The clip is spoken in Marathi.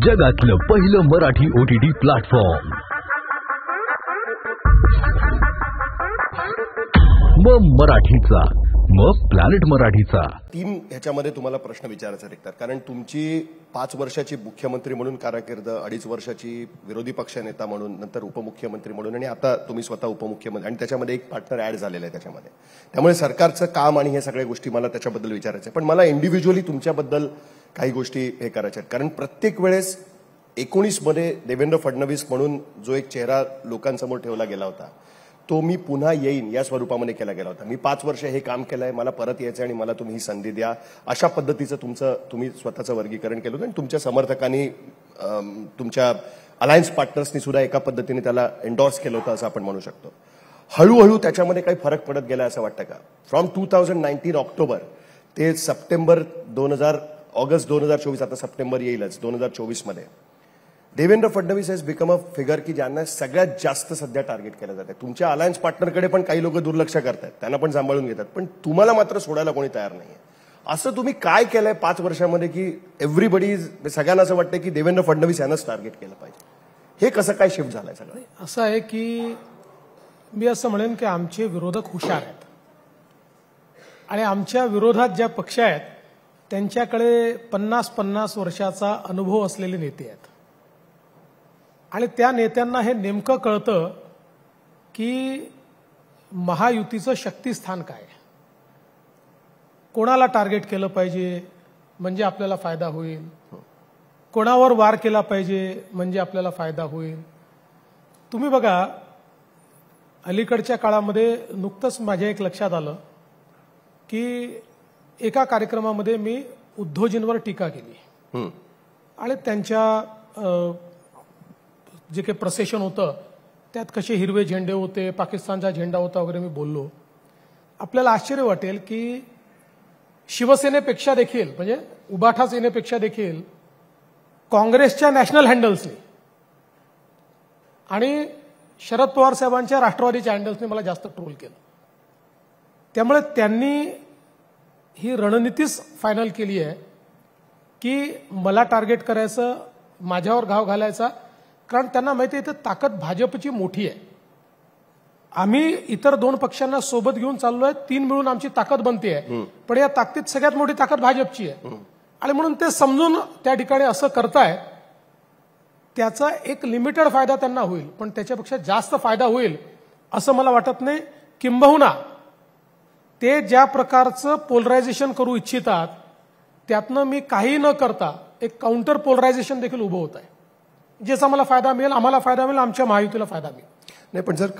जगातलं पहिलं मराठी OTT प्लॅटफॉर्म मराठीचा प्लॅनेट मराठीचा टीम ह्याच्यामध्ये तुम्हाला प्रश्न विचारायचा रिक्तर, कारण तुमची 5 वर्षाची मुख्यमंत्री म्हणून कारकीर्द, 2.5 वर्षाची विरोधी पक्षनेता म्हणून, नंतर उपमुख्यमंत्री म्हणून आणि आता तुम्ही स्वतः उपमुख्यमंत्री आणि त्याच्यामध्ये एक पार्टनर ऍड झालेला आहे त्याच्यामध्ये. त्यामुळे सरकारचं काम आणि हे सगळ्या गोष्टी मला त्याच्याबद्दल विचारायचं आहे. पण मला इंडिव्हिज्युअली तुमच्याबद्दल काही गोष्टी हे करायच्या आहेत, कारण प्रत्येक वेळेस 19 मध्ये देवेंद्र फडणवीस म्हणून जो एक चेहरा लोकांसमोर ठेवला गेला होता तो मी पुन्हा येईन या स्वरूपामध्ये केला गेला होता. मी 5 वर्ष हे काम केलंय, मला परत यायचं आणि मला तुम्ही ही संधी द्या, अशा पद्धतीचं तुम्ही स्वतःचं वर्गीकरण केलं होतं आणि तुमच्या समर्थकांनी तुमच्या अलायन्स पार्टनर्सनी सुद्धा एका पद्धतीने त्याला एन्डॉर्स केलं होतं असं आपण म्हणू शकतो. हळूहळू त्याच्यामध्ये काही फरक पडत गेला असं वाटतं का? फ्रॉम 2019 ऑक्टोबर ते सप्टेंबर ऑगस्ट 2024, आता सप्टेंबर येईलच 2024 मध्ये Devendra Fadnavis has become a figure की ज्यांना सगळ्यात जास्त सध्या टार्गेट केलं जातं. तुमच्या अलायन्स पार्टनरकडे पण काही लोक दुर्लक्ष करतात, त्यांना पण सांभाळून घेतात, पण तुम्हाला मात्र सोडायला कोणी तयार नाहीये. असं तुम्ही काय केलंय 5 वर्षामध्ये की एव्हरीबडी, सगळ्यांना असं वाटतं की देवेंद्र फडणवीस यांनाच टार्गेट केलं पाहिजे? हे कसं काय शिफ्ट झालंय सगळं? असं आहे की मी असं म्हणेन की आमचे विरोधक हुशार आहेत आणि आमच्या विरोधात ज्या पक्ष आहेत त्यांच्याकडे 50-50 वर्षाचा अनुभव असलेले नेते आहेत आणि त्या नेत्यांना हे नेमकं कळतं की महायुतीचं शक्तिस्थान काय, कोणाला टार्गेट केलं पाहिजे म्हणजे आपल्याला फायदा होईल, कोणावर वार केला पाहिजे म्हणजे आपल्याला फायदा होईल. तुम्ही बघा, अलीकडच्या काळामध्ये नुकतंच माझ्या एक लक्षात आलं की एका कार्यक्रमामध्ये मी उद्धवजींवर टीका केली आणि त्यांच्या जे काही प्रोसेशन होतं त्यात कसे हिरवे झेंडे होते, पाकिस्तानचा झेंडा होता वगैरे मी बोललो. आपल्याला आश्चर्य वाटेल की शिवसेनेपेक्षा देखील, म्हणजे उबाठा सेनेपेक्षा देखील काँग्रेसच्या नॅशनल हँडल्सनी आणि शरद पवार साहेबांच्या राष्ट्रवादीच्या हँडल्सनी मला जास्त ट्रोल केलं. त्यामुळे त्यांनी ही रणनीतीच फायनल केली आहे की मला टार्गेट करायचं, माझ्यावर घाव घालायचा, कारण त्यांना माहिती आहे ताकद भाजपची मोठी आहे. आम्ही इतर 2 पक्षांना सोबत घेऊन चाललोय, 3 मिळून आमची ताकद बनते आहे, पण या ताकदीत सगळ्यात मोठी ताकद भाजपची आहे आणि म्हणून ते समजून त्या ठिकाणी असं करताय. त्याचा एक लिमिटेड फायदा त्यांना होईल, पण त्याच्यापेक्षा जास्त फायदा होईल असं मला वाटत नाही. किंबहुना ते ज्या प्रकारचं पोलरायझेशन करू इच्छितात त्यातनं मी काही न करता एक काउंटर पोलरायझेशन देखील उभं होत आहे, ज्याचा मला फायदा मिळेल, आम्हाला फायदा मिळेल, आमच्या महायुतीला फायदा मिळेल. नाही, पण जर